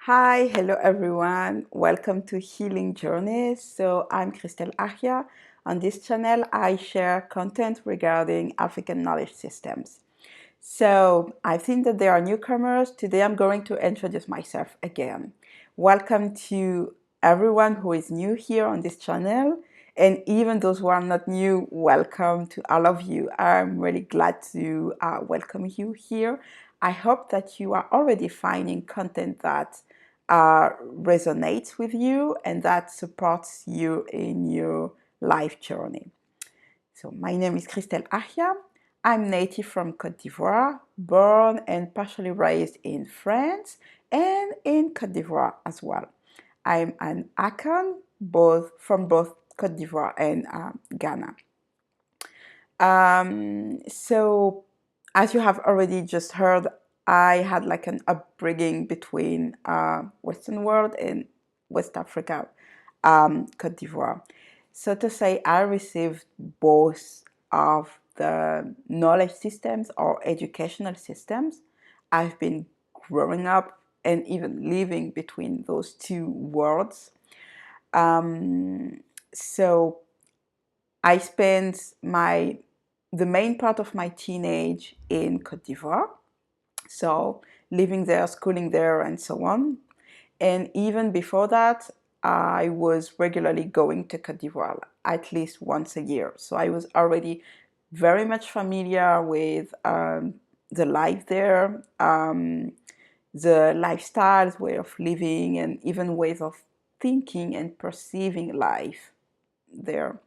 Hi, hello everyone. Welcome to Healing Journeys. So I'm Christelle Ahia. On this channel, I share content regarding African knowledge systems. So I think that there are newcomers. Today I'm going to introduce myself again. Welcome to everyone who is new here on this channel. And even those who are not new, welcome to all of you. I'm really glad to welcome you here. I hope that you are already finding content that resonates with you and that supports you in your life journey. So my name is Christelle Ahia. I'm native from Côte d'Ivoire, born and partially raised in France and in Côte d'Ivoire as well. I'm an Akan, both Côte d'Ivoire and Ghana. So as you have already just heard, I had like an upbringing between Western world and West Africa, Côte d'Ivoire. So to say, I received both of the knowledge systems or educational systems. I've been growing up and even living between those two worlds. So I spent the main part of my teenage in Côte d'Ivoire, so living there, schooling there, and so on. And even before that, I was regularly going to Côte d'Ivoire at least once a year. So I was already very much familiar with the life there, the lifestyles, way of living, and even ways of thinking and perceiving life there.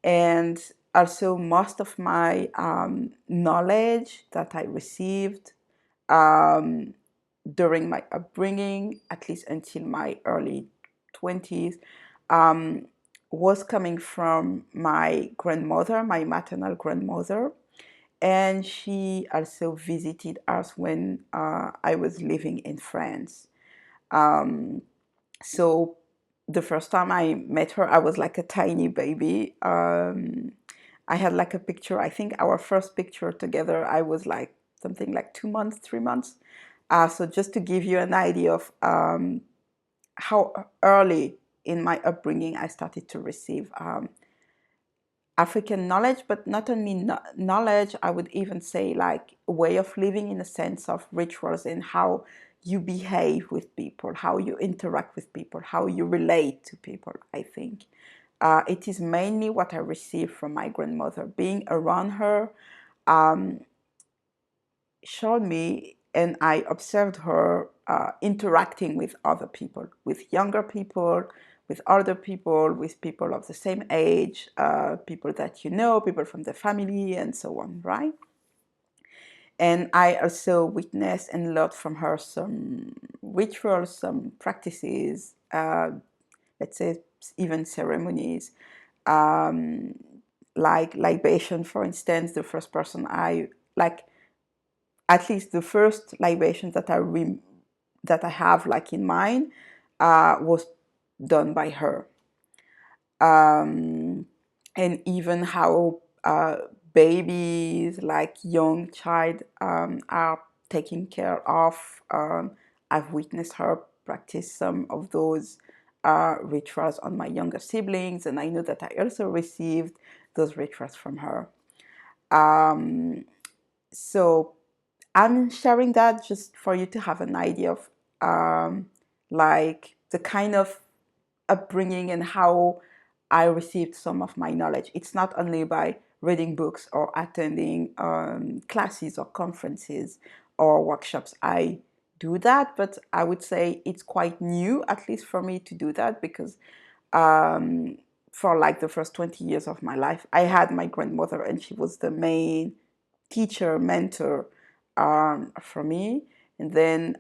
And also most of my knowledge that I received um, during my upbringing, at least until my early 20s, um, was coming from my grandmother, my maternal grandmother. And she also visited us when I was living in France. So the first time I met her, I was like a tiny baby. I had like a picture. I think our first picture together, I was like something like 2 months, 3 months. So just to give you an idea of how early in my upbringing I started to receive African knowledge, but not only knowledge, I would even say like a way of living in a sense of rituals and how you behave with people, how you interact with people, how you relate to people, I think. It is mainly what I received from my grandmother. Being around her showed me, and I observed her interacting with other people, with younger people, with older people, with people of the same age, people that you know, people from the family, and so on, right? And I also witnessed and learned from her some rituals, some practices, let's say even ceremonies, um, like libation, for instance. The first person I like, at least the first libation that I have like in mind was done by her. And even how babies, like young child, are taken care of. I've witnessed her practice some of those rituals on my younger siblings, and I know that I also received those rituals from her. So I'm sharing that just for you to have an idea of like the kind of upbringing and how I received some of my knowledge. It's not only by reading books or attending classes or conferences or workshops. I do that, but I would say it's quite new, at least for me, to do that because for like the first 20 years of my life, I had my grandmother and she was the main teacher, mentor for me. And then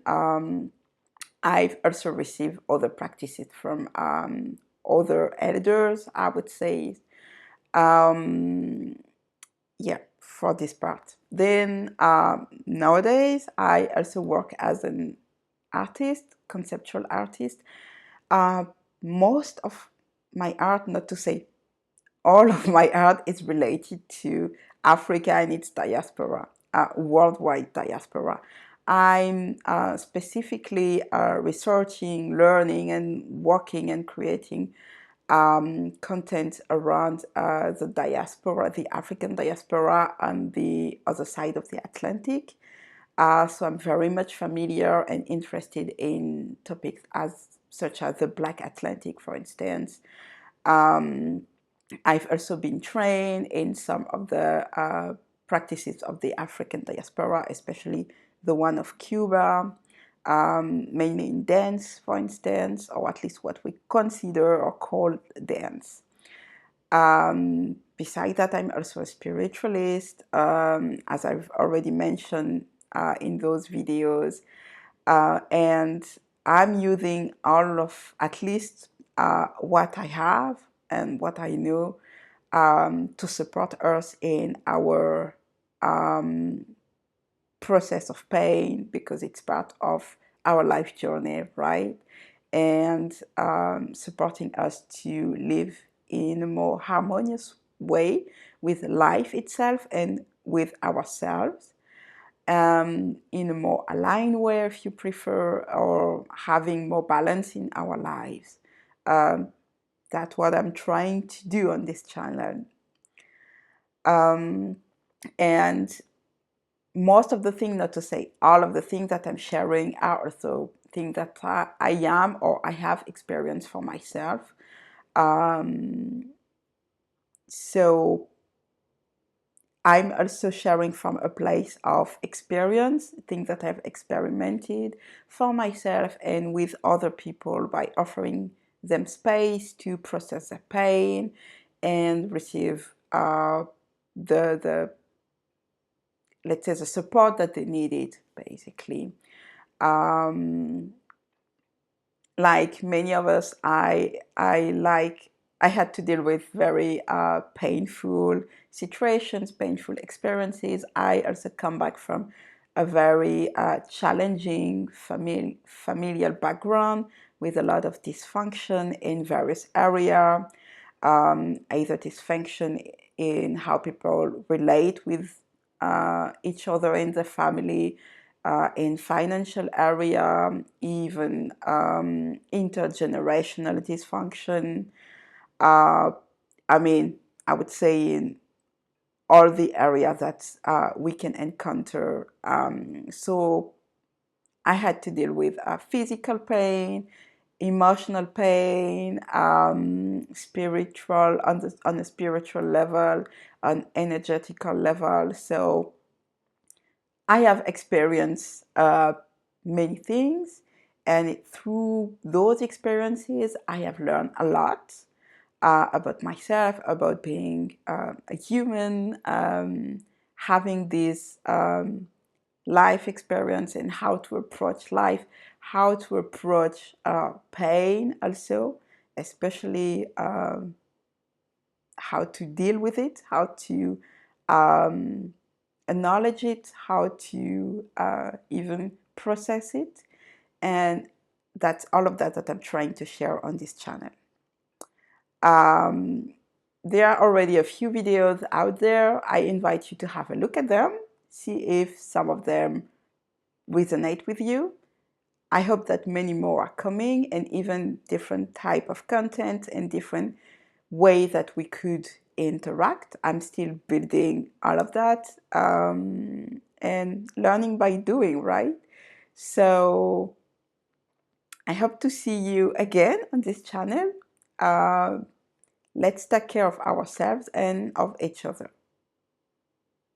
I've also received other practices from other elders, I would say. Yeah, for this part. Then nowadays, I also work as an artist, conceptual artist. Uh, Most of my art, not to say all of my art, is related to Africa and its diaspora, worldwide diaspora. I'm specifically researching, learning, and working and creating content around the diaspora, the African diaspora on the other side of the Atlantic. So I'm very much familiar and interested in topics such as the Black Atlantic, for instance. I've also been trained in some of the practices of the African diaspora, especially the one of Cuba, mainly in dance, for instance, or at least what we consider or call dance. Besides that, I'm also a spiritualist, as I've already mentioned in those videos. And I'm using all of at least what I have and what I know to support us in our process of pain, because it's part of our life journey, right? And supporting us to live in a more harmonious way with life itself and with ourselves, in a more aligned way, if you prefer, or having more balance in our lives. That's what I'm trying to do on this channel. And most of the things, not to say all of the things that I'm sharing, are also things that I am or I have experienced for myself. So I'm also sharing from a place of experience, things that I've experimented for myself and with other people, by offering them space to process their pain and receive the let's say the support that they needed, basically. Like many of us, I had to deal with very painful situations, painful experiences. I also come back from a very challenging familial background with a lot of dysfunction in various areas, either dysfunction in how people relate with each other in the family, in financial area, even intergenerational dysfunction. I mean, I would say in all the areas that we can encounter. So I had to deal with physical pain, emotional pain, spiritual, on a spiritual level, on energetical level. So I have experienced many things, and through those experiences, I have learned a lot about myself, about being a human, having this life experience, and how to approach life, how to approach pain also, especially how to deal with it, how to acknowledge it, how to even process it. And that's all of that I'm trying to share on this channel. There are already a few videos out there. I invite you to have a look at them, see if some of them resonate with you. I hope that many more are coming, and even different type of content and different way that we could interact. I'm still building all of that, and learning by doing, right? So I hope to see you again on this channel. Let's take care of ourselves and of each other.